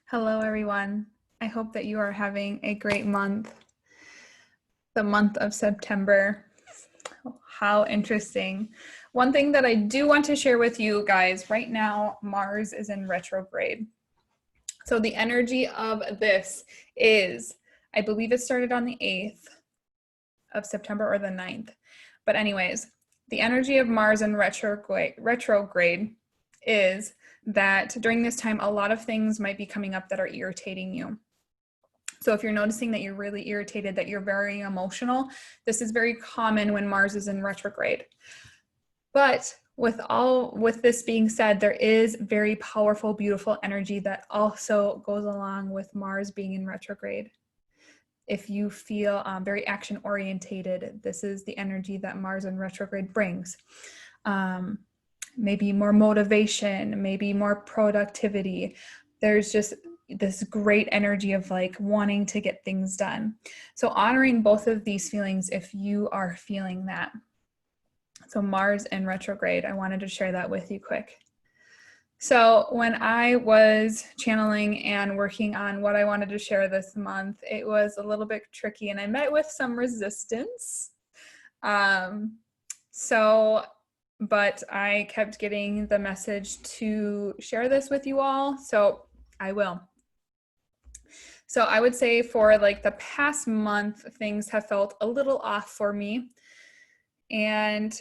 Hello, everyone. I hope that you are having a great month, the month of September. How interesting. One thing that I do want to share with you guys right now, Mars is in retrograde. So the energy of this is, I believe it started on the 8th of September or the 9th. But, anyways, the energy of Mars in retrograde is that during this time, a lot of things might be coming up that are irritating you. So if you're noticing that you're really irritated, that you're very emotional, this is very common when Mars is in retrograde. But with this being said, there is very powerful, beautiful energy that also goes along with Mars being in retrograde. If you feel very action orientated, this is the energy that Mars in retrograde brings. Maybe more motivation, maybe more productivity. There's just this great energy of like wanting to get things done. So honoring both of these feelings if you are feeling that. So Mars in retrograde, I wanted to share that with you quick. So when I was channeling and working on what I wanted to share this month, it was a little bit tricky and I met with some resistance. But I kept getting the message to share this with you all, so I will. So I would say for like the past month, things have felt a little off for me. And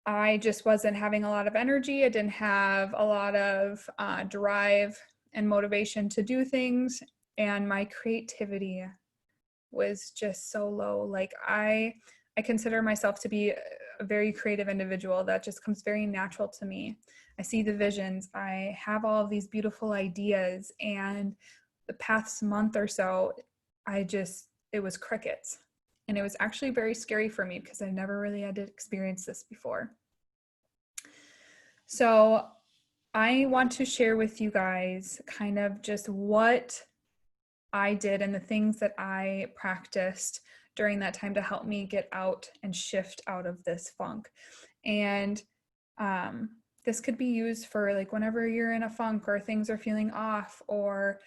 I just wasn't having a lot of energy. I didn't have a lot of drive and motivation to do things. And my creativity was just so low. Like I consider myself to be a very creative individual. That just comes very natural to me. I see the visions. I have all of these beautiful ideas. And the past month or so, it was crickets. And it was actually very scary for me because I've never really had to experience this before. So I want to share with you guys kind of just what I did and the things that I practiced during that time to help me get out and shift out of this funk. And this could be used for like whenever you're in a funk or things are feeling off or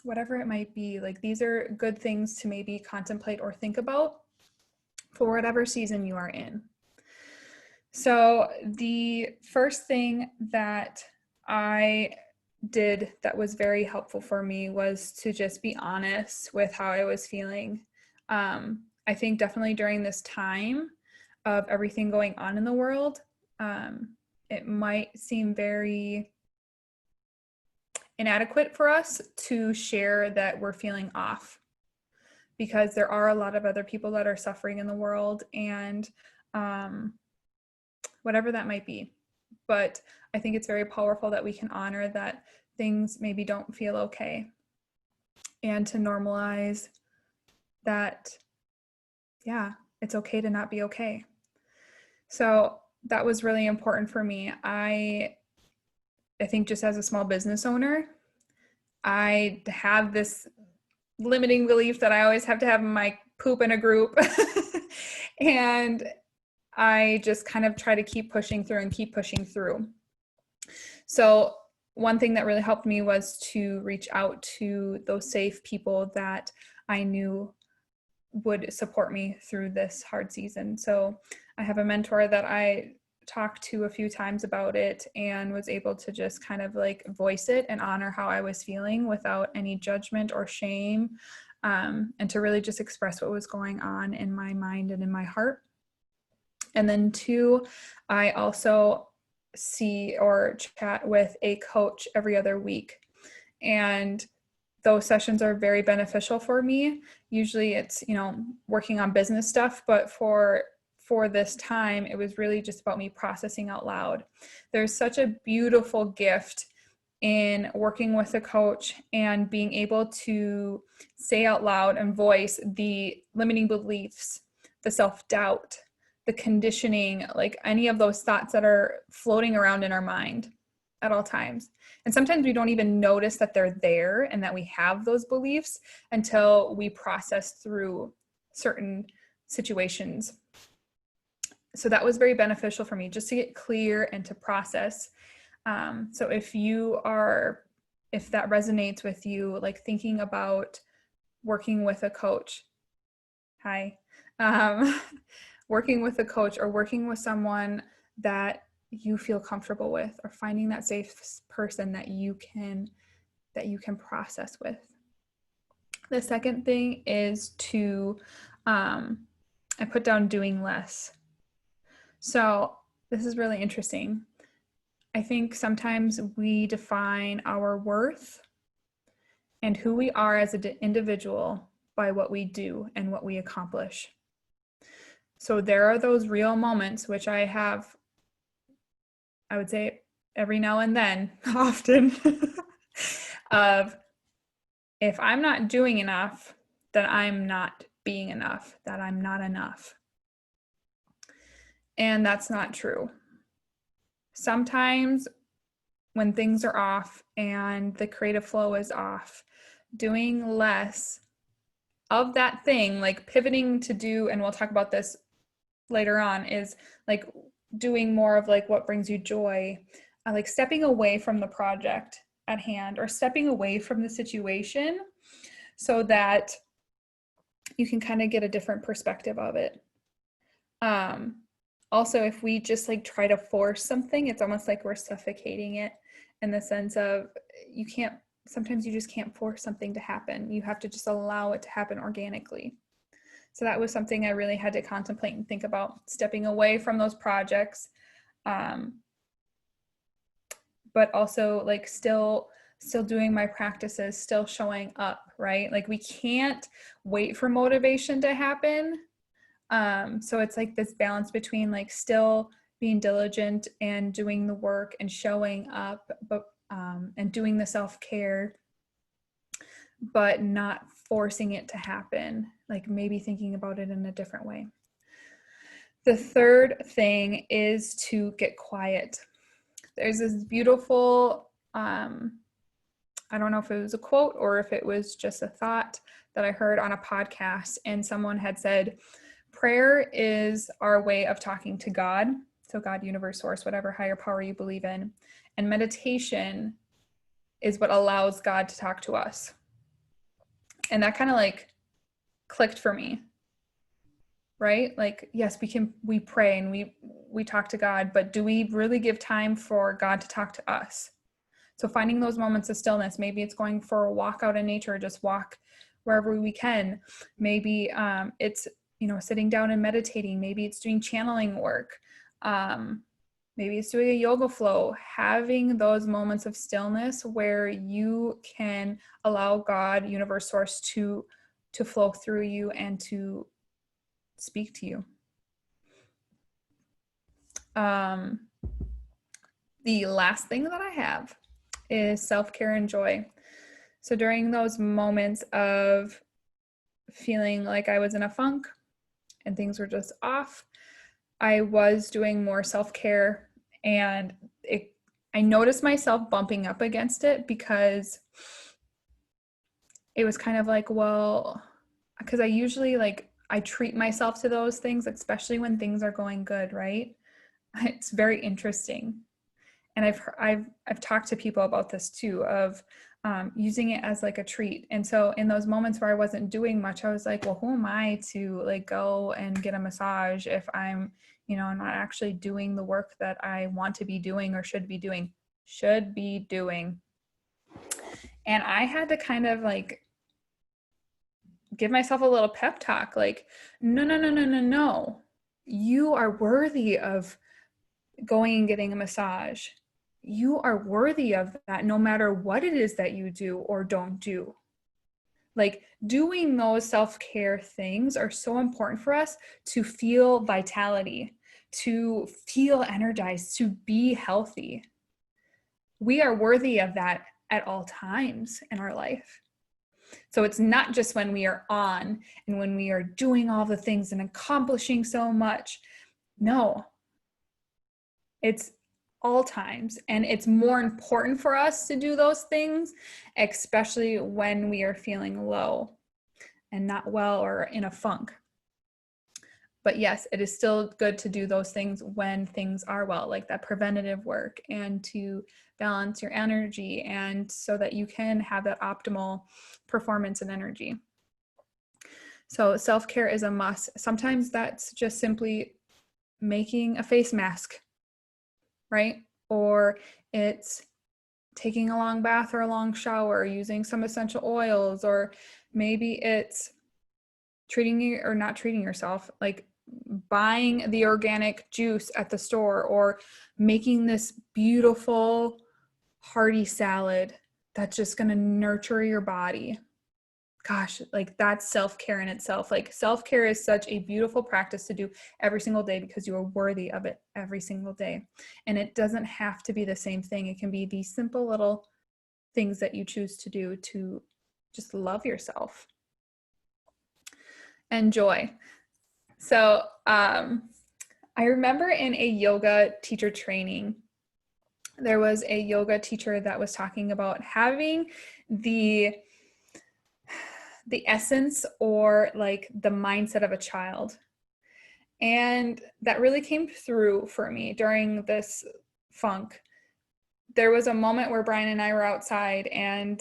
whatever it might be. Like these are good things to maybe contemplate or think about for whatever season you are in. So the first thing that I did that was very helpful for me was to just be honest with how I was feeling. I think definitely during this time of everything going on in the world, it might seem very inadequate for us to share that we're feeling off because there are a lot of other people that are suffering in the world and whatever that might be. But I think it's very powerful that we can honor that things maybe don't feel okay and to normalize that, yeah, it's okay to not be okay. So that was really important for me. I think just as a small business owner, I have this limiting belief that I always have to have my poop in a group. And I just kind of try to keep pushing through. So one thing that really helped me was to reach out to those safe people that I knew would support me through this hard season. So I have a mentor that I talked to a few times about it and was able to just kind of like voice it and honor how I was feeling without any judgment or shame, and to really just express what was going on in my mind and in my heart. And then 2, I also see or chat with a coach every other week. And those sessions are very beneficial for me. Usually it's, working on business stuff, but for this time, it was really just about me processing out loud. There's such a beautiful gift in working with a coach and being able to say out loud and voice the limiting beliefs, the self-doubt, the conditioning, like any of those thoughts that are floating around in our mind at all times. And sometimes we don't even notice that they're there and that we have those beliefs until we process through certain situations. So that was very beneficial for me just to get clear and to process. So if you are if that resonates with you, like thinking about working with a coach. Hi. Working with a coach or working with someone that you feel comfortable with, or finding that safe person that you can process with. The second thing is to I put down doing less. So this is really interesting. I think sometimes we define our worth and who we are as an individual by what we do and what we accomplish. So there are those real moments, which I have, I would say every now and then, often, of if I'm not doing enough, then I'm not being enough, that I'm not enough. And that's not true. Sometimes when things are off and the creative flow is off, doing less of that thing, like pivoting to do, and we'll talk about this later on, is like doing more of like what brings you joy, like stepping away from the project at hand or stepping away from the situation so that you can kind of get a different perspective of it. Also, if we just like try to force something, it's almost like we're suffocating it, in the sense of sometimes you just can't force something to happen. You have to just allow it to happen organically. So that was something I really had to contemplate and think about, stepping away from those projects, but also like still doing my practices, still showing up, right? Like we can't wait for motivation to happen. So it's like this balance between like still being diligent and doing the work and showing up, but and doing the self-care, but not forcing it to happen, like maybe thinking about it in a different way. The third thing is to get quiet. There's this beautiful, I don't know if it was a quote or if it was just a thought that I heard on a podcast, and someone had said, prayer is our way of talking to God. So God, universe, source, whatever higher power you believe in. And meditation is what allows God to talk to us. And that kind of like clicked for me, right? Like, yes, we pray and we talk to God, but do we really give time for God to talk to us? So finding those moments of stillness, maybe it's going for a walk out in nature, just walk wherever we can. Maybe it's, sitting down and meditating. Maybe it's doing channeling work. Maybe it's doing a yoga flow, having those moments of stillness where you can allow God, universe, source to flow through you and to speak to you. The last thing that I have is self-care and joy. So during those moments of feeling like I was in a funk and things were just off, I was doing more self-care, and I noticed myself bumping up against it because it was kind of like, well, because I usually I treat myself to those things, especially when things are going good, right? It's very interesting. And I've talked to people about this too, of using it as like a treat. And so in those moments where I wasn't doing much, I was like, well, who am I to like go and get a massage if I'm not actually doing the work that I want to be doing or should be doing. And I had to kind of like give myself a little pep talk, like, no. You are worthy of going and getting a massage. You are worthy of that no matter what it is that you do or don't do. Like doing those self-care things are so important for us to feel vitality, to feel energized, to be healthy. We are worthy of that at all times in our life. So it's not just when we are on and when we are doing all the things and accomplishing so much. No, it's all times. And it's more important for us to do those things, especially when we are feeling low and not well or in a funk. But yes, it is still good to do those things when things are well, like that preventative work, and to balance your energy, and so that you can have that optimal performance and energy. So self-care is a must. Sometimes that's just simply making a face mask, right? Or it's taking a long bath or a long shower, using some essential oils, or maybe it's treating you or not treating yourself, like buying the organic juice at the store, or making this beautiful hearty salad that's just going to nurture your body. Gosh, like that's self-care in itself. Like self-care is such a beautiful practice to do every single day, because you are worthy of it every single day. And it doesn't have to be the same thing. It can be these simple little things that you choose to do to just love yourself. And joy. So I remember in a yoga teacher training, there was a yoga teacher that was talking about having the essence, or like the mindset of a child. And that really came through for me during this funk. There was a moment where Brian and I were outside, and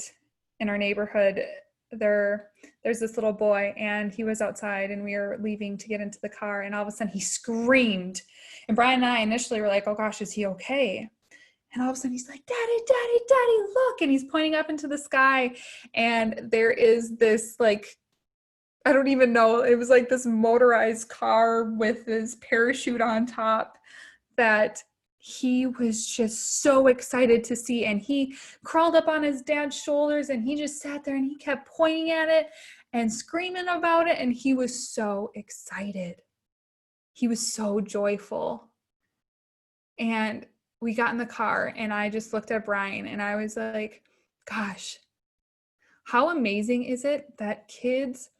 in our neighborhood, there's this little boy, and he was outside, and we were leaving to get into the car, and all of a sudden he screamed. And Brian and I initially were like, oh gosh, is he okay? And all of a sudden he's like, daddy, daddy, daddy, look. And he's pointing up into the sky. And there is this, like, I don't even know, it was like this motorized car with his parachute on top that he was just so excited to see. And he crawled up on his dad's shoulders, and he just sat there, and he kept pointing at it and screaming about it. And he was so excited. He was so joyful. And we got in the car, and I just looked at Brian, and I was like, gosh, how amazing is it that kids,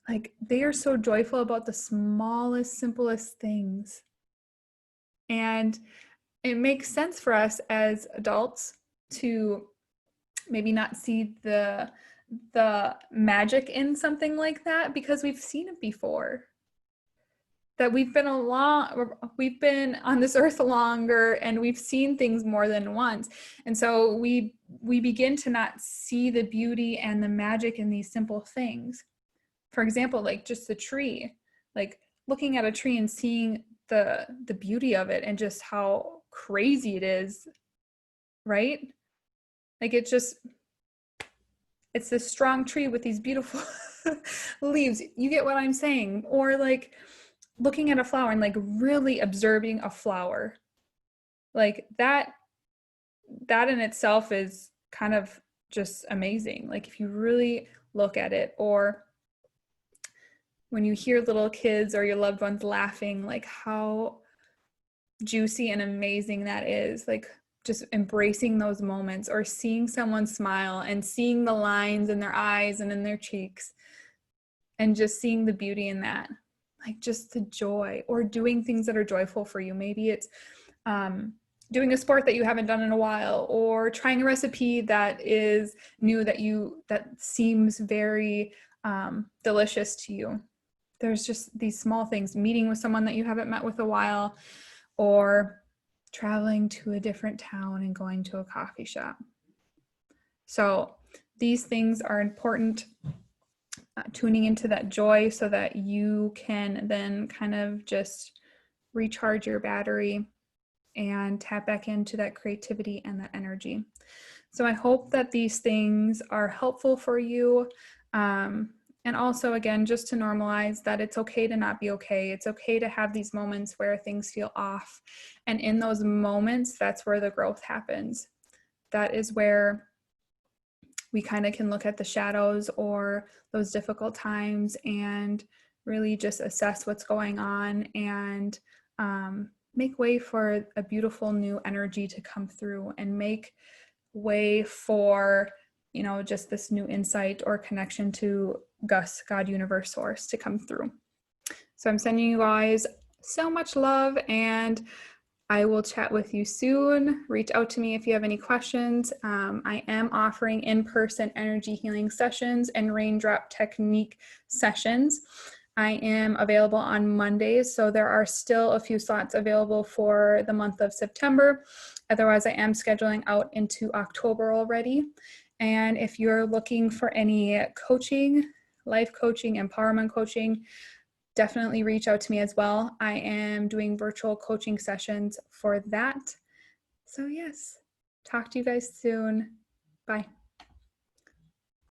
like, they are so joyful about the smallest, simplest things. And it makes sense for us as adults to maybe not see the magic in something like that, because we've seen it before. That we've been on this earth longer, and we've seen things more than once. And so we begin to not see the beauty and the magic in these simple things. For example, like just the tree, like looking at a tree and seeing the beauty of it, and just how crazy it is, right? Like it's this strong tree with these beautiful leaves. You get what I'm saying? Or like looking at a flower and like really observing a flower, like that in itself is kind of just amazing. Like if you really look at it, or when you hear little kids or your loved ones laughing, like how juicy and amazing that is. Like just embracing those moments, or seeing someone smile and seeing the lines in their eyes and in their cheeks, and just seeing the beauty in that. Like just the joy, or doing things that are joyful for you. Maybe it's doing a sport that you haven't done in a while, or trying a recipe that is new that seems very delicious to you. There's just these small things, meeting with someone that you haven't met with a while, or traveling to a different town and going to a coffee shop. So these things are important. Tuning into that joy so that you can then kind of just recharge your battery and tap back into that creativity and that energy. So I hope that these things are helpful for you. And also, again, just to normalize that it's okay to not be okay. It's okay to have these moments where things feel off. And in those moments, that's where the growth happens. That is where we kind of can look at the shadows or those difficult times and really just assess what's going on, and make way for a beautiful new energy to come through, and make way for, just this new insight or connection to Gus, God, Universe, Source, to come through. So I'm sending you guys so much love, and I will chat with you soon. Reach out to me if you have any questions. I am offering in-person energy healing sessions and raindrop technique sessions. I am available on Mondays, so there are still a few slots available for the month of September. Otherwise, I am scheduling out into October already. And if you're looking for any coaching, life coaching, empowerment coaching, definitely reach out to me as well. I am doing virtual coaching sessions for that. So yes, talk to you guys soon. Bye.